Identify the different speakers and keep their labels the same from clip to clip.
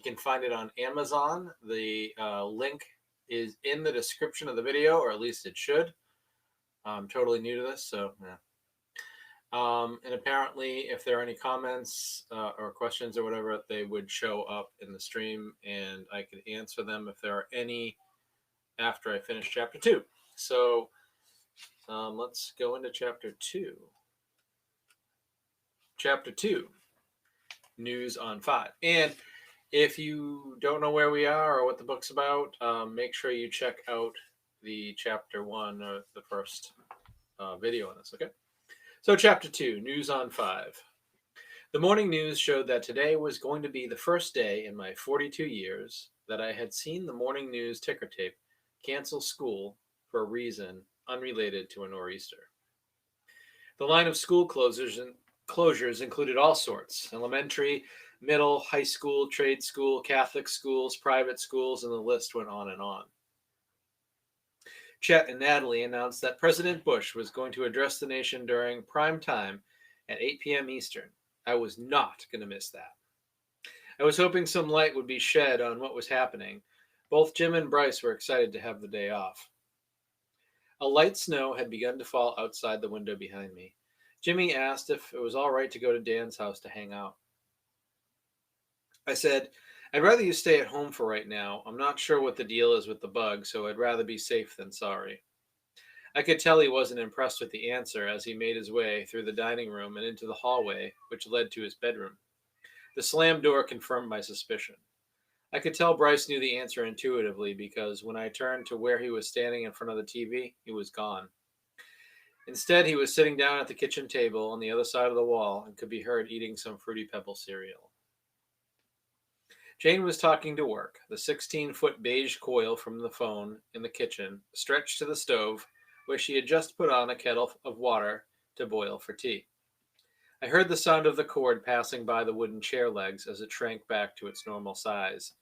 Speaker 1: You can find it on Amazon. The link is in the description of the video, or at least it should. I'm totally new to this, so yeah. And apparently, if there are any comments or questions or whatever, they would show up in the stream, and I could answer them if there are any after I finish chapter 2. So let's go into chapter 2. Chapter 2, News on 5. And if you don't know where we are or what the book's about, make sure you check out the chapter 1 or the first video on this, okay? So chapter 2, News on 5. The morning news showed that today was going to be the first day in my 42 years that I had seen the morning news ticker tape cancel school for a reason unrelated to a nor'easter. The line of school closures included all sorts: elementary, middle, high school, trade school, Catholic schools, private schools, and the list went on and on. Chet and Natalie announced that President Bush was going to address the nation during prime time at 8 p.m. Eastern. I was not going to miss that. I was hoping some light would be shed on what was happening. Both Jim and Bryce were excited to have the day off. A light snow had begun to fall outside the window behind me. Jimmy asked if it was all right to go to Dan's house to hang out. I said, I'd rather you stay at home for right now. I'm not sure what the deal is with the bug, so I'd rather be safe than sorry. I could tell he wasn't impressed with the answer as he made his way through the dining room and into the hallway, which led to his bedroom. The slammed door confirmed my suspicion. I could tell Bryce knew the answer intuitively because when I turned to where he was standing in front of the TV, he was gone. Instead, he was sitting down at the kitchen table on the other side of the wall and could be heard eating some Fruity Pebble cereal. Jane was talking to work. The 16-foot beige coil from the phone in the kitchen stretched to the stove, where she had just put on a kettle of water to boil for tea. I heard the sound of the cord passing by the wooden chair legs as it shrank back to its normal size,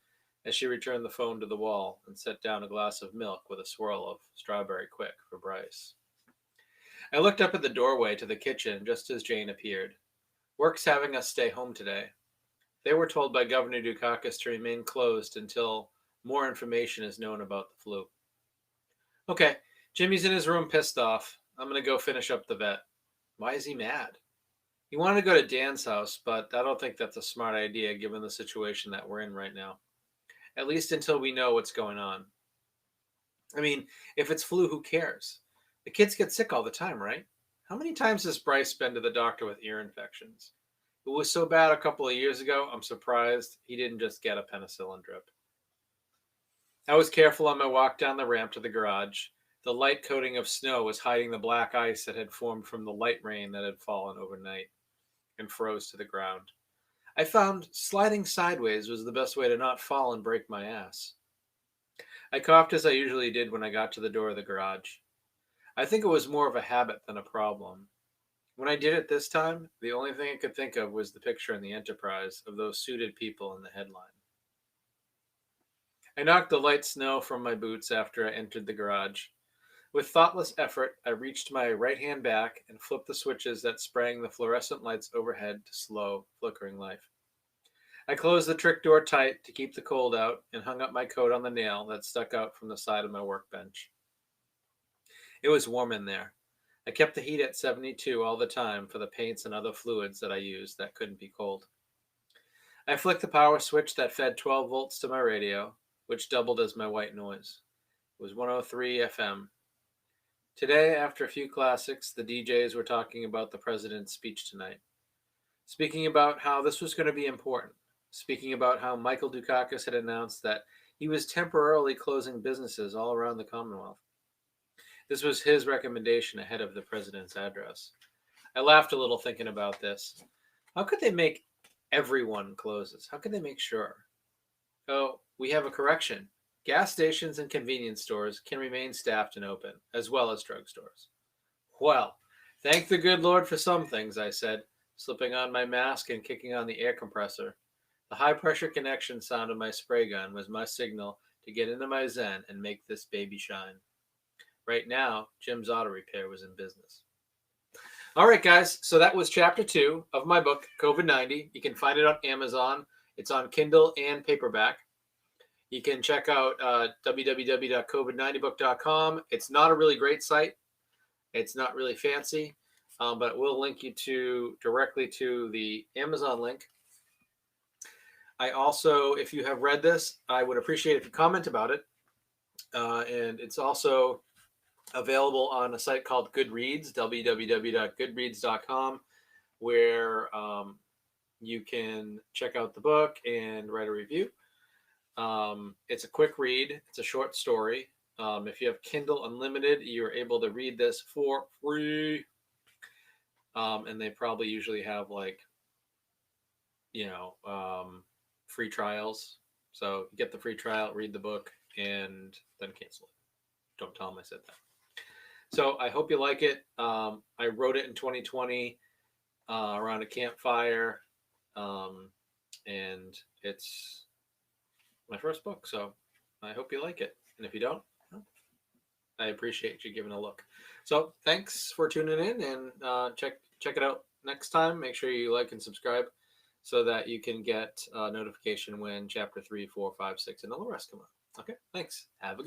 Speaker 1: as she returned the phone to the wall and set down a glass of milk with a swirl of strawberry quick for Bryce. I looked up at the doorway to the kitchen just as Jane appeared. Work's having us stay home today. They were told by Governor Dukakis to remain closed until more information is known about the flu. Okay, Jimmy's in his room pissed off. I'm going to go finish up the vet. Why is he mad? He wanted to go to Dan's house, but I don't think that's a smart idea given the situation that we're in right now. At least until we know what's going on. I mean, if it's flu, who cares? The kids get sick all the time, right? How many times has Bryce been to the doctor with ear infections? It was so bad a couple of years ago, I'm surprised he didn't just get a penicillin drip. I was careful on my walk down the ramp to the garage. The light coating of snow was hiding the black ice that had formed from the light rain that had fallen overnight and froze to the ground. I found sliding sideways was the best way to not fall and break my ass. I coughed as I usually did when I got to the door of the garage. I think it was more of a habit than a problem. When I did it this time, the only thing I could think of was the picture in the Enterprise of those suited people in the headline. I knocked the light snow from my boots after I entered the garage. With thoughtless effort, I reached my right hand back and flipped the switches that sprang the fluorescent lights overhead to slow, flickering life. I closed the trick door tight to keep the cold out and hung up my coat on the nail that stuck out from the side of my workbench. It was warm in there. I kept the heat at 72 all the time for the paints and other fluids that I used that couldn't be cold. I flicked the power switch that fed 12 volts to my radio, which doubled as my white noise. It was 103 FM. Today, after a few classics, the DJs were talking about the president's speech tonight. Speaking about how this was going to be important. Speaking about how Michael Dukakis had announced that he was temporarily closing businesses all around the Commonwealth. This was his recommendation ahead of the president's address. I laughed a little thinking about this. How could they make everyone closes? How could they make sure? Oh, we have a correction. Gas stations and convenience stores can remain staffed and open, as well as drugstores. Well, thank the good Lord for some things, I said, slipping on my mask and kicking on the air compressor. The high-pressure connection sound of my spray gun was my signal to get into my zen and make this baby shine. Right now, Jim's Auto Repair was in business. All right, guys, so that was chapter 2 of my book, COVID90. You can find it on Amazon. It's on Kindle and paperback. You can check out www.covid90book.com. It's not a really great site. It's not really fancy, but we'll link you directly to the Amazon link. I also, if you have read this, I would appreciate if you comment about it. And it's also available on a site called Goodreads, www.goodreads.com, where you can check out the book and write a review. It's a quick read. It's a short story. If you have Kindle Unlimited, you're able to read this for free. And they probably usually have free trials. So get the free trial, read the book, and then cancel it. Don't tell them I said that. So I hope you like it. I wrote it in 2020 around a campfire, and it's my first book. So I hope you like it. And if you don't, I appreciate you giving a look. So thanks for tuning in, and check it out next time. Make sure you like and subscribe so that you can get a notification when chapter 3, 4, 5, 6, and all the rest come out. Okay, thanks. Have a good